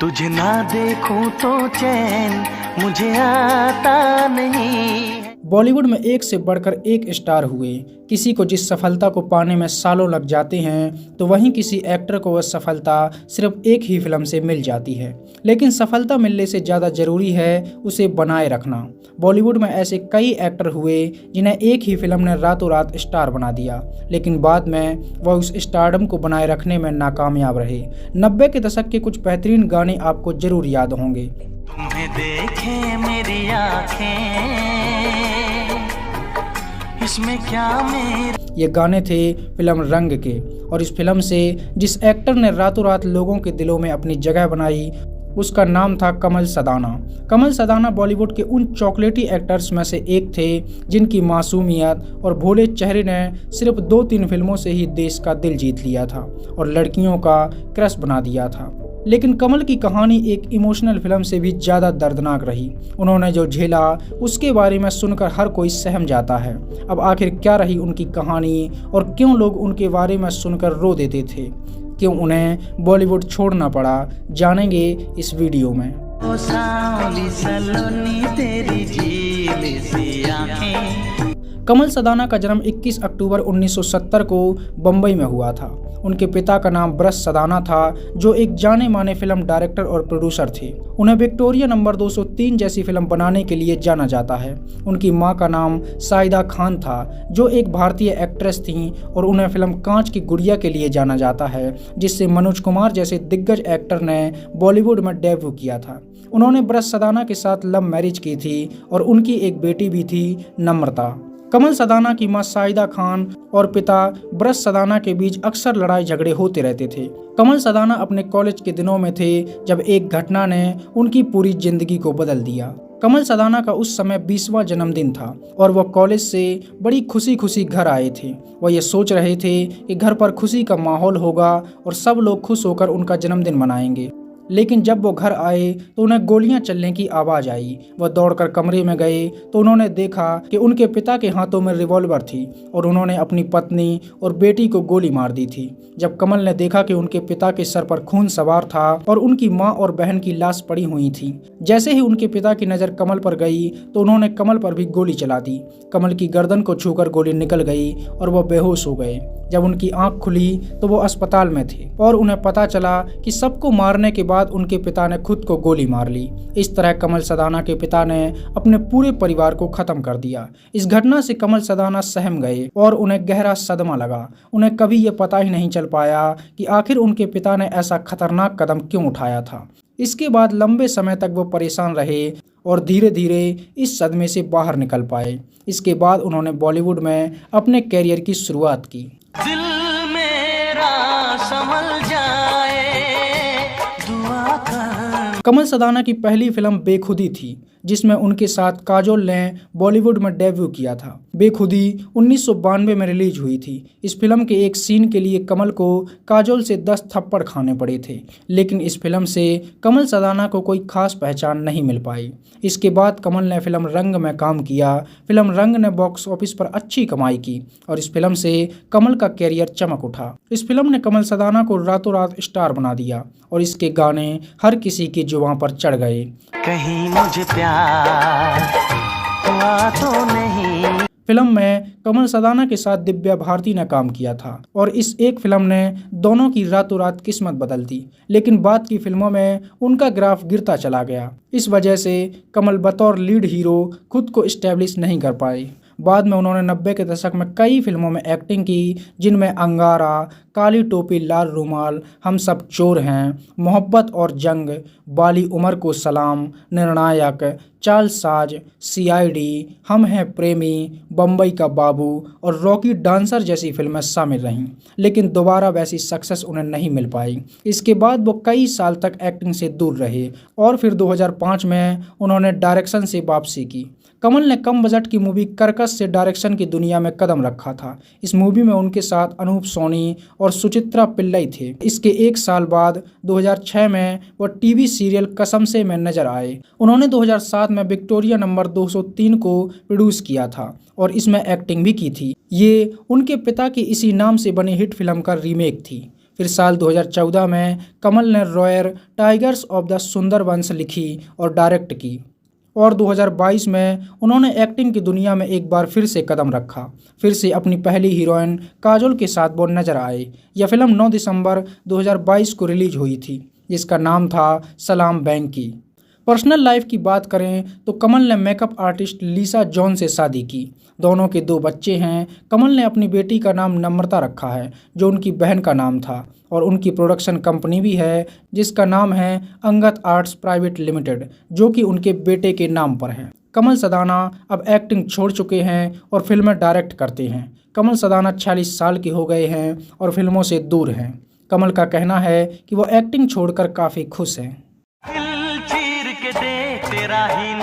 तुझे ना देखूं तो चैन मुझे आता नहीं। बॉलीवुड में एक से बढ़कर एक स्टार हुए। किसी को जिस सफलता को पाने में सालों लग जाते हैं तो वहीं किसी एक्टर को वह सफलता सिर्फ एक ही फिल्म से मिल जाती है। लेकिन सफलता मिलने से ज़्यादा ज़रूरी है उसे बनाए रखना। बॉलीवुड में ऐसे कई एक्टर हुए जिन्हें एक ही फिल्म ने रातों रात स्टार बना दिया, लेकिन बाद में वह उस स्टारडम को बनाए रखने में नाकामयाब रहे। 90 के दशक के कुछ बेहतरीन गाने आपको जरूर याद होंगे। तुम्हें देखे मेरी आँखें, इसमें क्या मेरे। ये गाने थे फिल्म रंग के, और इस फिल्म से जिस एक्टर ने रातों रात लोगों के दिलों में अपनी जगह बनाई उसका नाम था कमल सदाना। कमल सदाना बॉलीवुड के उन चॉकलेटी एक्टर्स में से एक थे जिनकी मासूमियत और भोले चेहरे ने सिर्फ 2-3 फिल्मों से ही देश का दिल जीत लिया था और लड़कियों का क्रश बना दिया था। लेकिन कमल की कहानी एक इमोशनल फिल्म से भी ज़्यादा दर्दनाक रही। उन्होंने जो झेला उसके बारे में सुनकर हर कोई सहम जाता है। अब आखिर क्या रही उनकी कहानी और क्यों लोग उनके बारे में सुनकर रो देते थे, क्यों उन्हें बॉलीवुड छोड़ना पड़ा, जानेंगे इस वीडियो में। ओ सावली सलोनी तेरी झील सी आँखें। कमल सदाना का जन्म 21 अक्टूबर 1970 को बम्बई में हुआ था। उनके पिता का नाम ब्रश सदाना था जो एक जाने माने फिल्म डायरेक्टर और प्रोड्यूसर थे। उन्हें विक्टोरिया नंबर 203 जैसी फिल्म बनाने के लिए जाना जाता है। उनकी मां का नाम साइदा खान था जो एक भारतीय एक्ट्रेस थीं और उन्हें फिल्म कांच की गुड़िया के लिए जाना जाता है जिससे मनोज कुमार जैसे दिग्गज एक्टर ने बॉलीवुड में डेब्यू किया था। उन्होंने ब्रश सदाना के साथ लव मैरिज की थी और उनकी एक बेटी भी थी, नम्रता। कमल सदाना की मां साइदा खान और पिता ब्रश सदाना के बीच अक्सर लड़ाई झगड़े होते रहते थे। कमल सदाना अपने कॉलेज के दिनों में थे जब एक घटना ने उनकी पूरी जिंदगी को बदल दिया। कमल सदाना का उस समय 20वां जन्मदिन था और वह कॉलेज से बड़ी खुशी खुशी घर आए थे। वह ये सोच रहे थे कि घर पर खुशी का माहौल होगा और सब लोग खुश होकर उनका जन्मदिन मनाएंगे। लेकिन जब वो घर आए तो उन्हें गोलियां चलने की आवाज़ आई। वह दौड़कर कमरे में गए तो उन्होंने देखा कि उनके पिता के हाथों में रिवॉल्वर थी और उन्होंने अपनी पत्नी और बेटी को गोली मार दी थी। जब कमल ने देखा कि उनके पिता के सर पर खून सवार था और उनकी मां और बहन की लाश पड़ी हुई थी, जैसे ही उनके पिता की नज़र कमल पर गई तो उन्होंने कमल पर भी गोली चला दी। कमल की गर्दन को छूकर गोली निकल गई और वह बेहोश हो गए। जब उनकी आंख खुली तो वो अस्पताल में थे और उन्हें पता चला कि सबको मारने के बाद उनके पिता ने खुद को गोली मार ली। इस तरह कमल सदाना के पिता ने अपने पूरे परिवार को खत्म कर दिया। इस घटना से कमल सदाना सहम गए और उन्हें गहरा सदमा लगा। उन्हें कभी ये पता ही नहीं चल पाया कि आखिर उनके पिता ने ऐसा खतरनाक कदम क्यों उठाया था। इसके बाद लंबे समय तक वो परेशान रहे और धीरे धीरे इस सदमे से बाहर निकल पाए। इसके बाद उन्होंने बॉलीवुड में अपने कैरियर की शुरुआत की। दिल मेरा संभल जाए दुआ कर। कमल सदाना की पहली फिल्म बेखुदी थी जिसमें उनके साथ काजोल ने बॉलीवुड में डेब्यू किया था। बेखुदी 1992 में रिलीज हुई थी। इस फिल्म के एक सीन के लिए कमल को काजोल से 10 थप्पड़ खाने पड़े थे, लेकिन इस फिल्म से कमल सदाना को कोई खास पहचान नहीं मिल पाई। इसके बाद कमल ने फिल्म रंग में काम किया। फिल्म रंग ने बॉक्स ऑफिस पर अच्छी कमाई की और इस फिल्म से कमल का कैरियर चमक उठा। इस फिल्म ने कमल सदाना को रातों रात स्टार बना दिया और इसके गाने हर किसी की जुबान पर चढ़ गए। कहीं मुझे प्यार हुआ तो नहीं। फिल्म में कमल सदाना के साथ दिव्या भारती ने काम किया था और इस एक फिल्म ने दोनों की रातों रात किस्मत बदल दी, लेकिन बाद की फिल्मों में उनका ग्राफ गिरता चला गया। इस वजह से कमल बतौर लीड हीरो खुद को इस्टेब्लिश नहीं कर पाए। बाद में उन्होंने 90 के दशक में कई फिल्मों में एक्टिंग की जिनमें अंगारा, काली टोपी लाल रुमाल, हम सब चोर हैं, मोहब्बत और जंग, बाली उमर को सलाम, निर्णायक, चालसाज, सीआईडी, हम हैं प्रेमी, बम्बई का बाबू और रॉकी डांसर जैसी फिल्में शामिल रहीं, लेकिन दोबारा वैसी सक्सेस उन्हें नहीं मिल पाई। इसके बाद वो कई साल तक एक्टिंग से दूर रहे और फिर 2005 में उन्होंने डायरेक्शन से वापसी की। कमल ने कम बजट की मूवी कर्कश से डायरेक्शन की दुनिया में कदम रखा था। इस मूवी में उनके साथ अनूप सोनी और सुचित्रा पिल्लई थे। इसके एक साल बाद 2006 में वो टीवी सीरियल कसम से में नजर आए। उन्होंने 2007 में विक्टोरिया नंबर 203 को प्रोड्यूस किया था और इसमें एक्टिंग भी की थी। ये उनके पिता की इसी नाम से बनी हिट फिल्म का रीमेक थी। फिर साल 2014 में कमल ने royal tigers of the Sundarbans लिखी और डायरेक्ट की, और 2022 में उन्होंने एक्टिंग की दुनिया में एक बार फिर से कदम रखा। फिर से अपनी पहली हीरोइन काजोल के साथ वो नजर आए। यह फिल्म 9 दिसंबर 2022 को रिलीज हुई थी, जिसका नाम था सलाम बैंकी। पर्सनल लाइफ की बात करें तो कमल ने मेकअप आर्टिस्ट लिसा जॉन से शादी की। दोनों के 2 बच्चे हैं। कमल ने अपनी बेटी का नाम नम्रता रखा है, जो उनकी बहन का नाम था, और उनकी प्रोडक्शन कंपनी भी है जिसका नाम है अंगद आर्ट्स प्राइवेट लिमिटेड, जो कि उनके बेटे के नाम पर है। कमल सदाना अब एक्टिंग छोड़ चुके हैं और फिल्में डायरेक्ट करते हैं। कमल सदाना 46 साल के हो गए हैं और फिल्मों से दूर हैं। कमल का कहना है कि वो एक्टिंग छोड़कर काफ़ी खुश हैं। दिल चीर के दे तेरा ही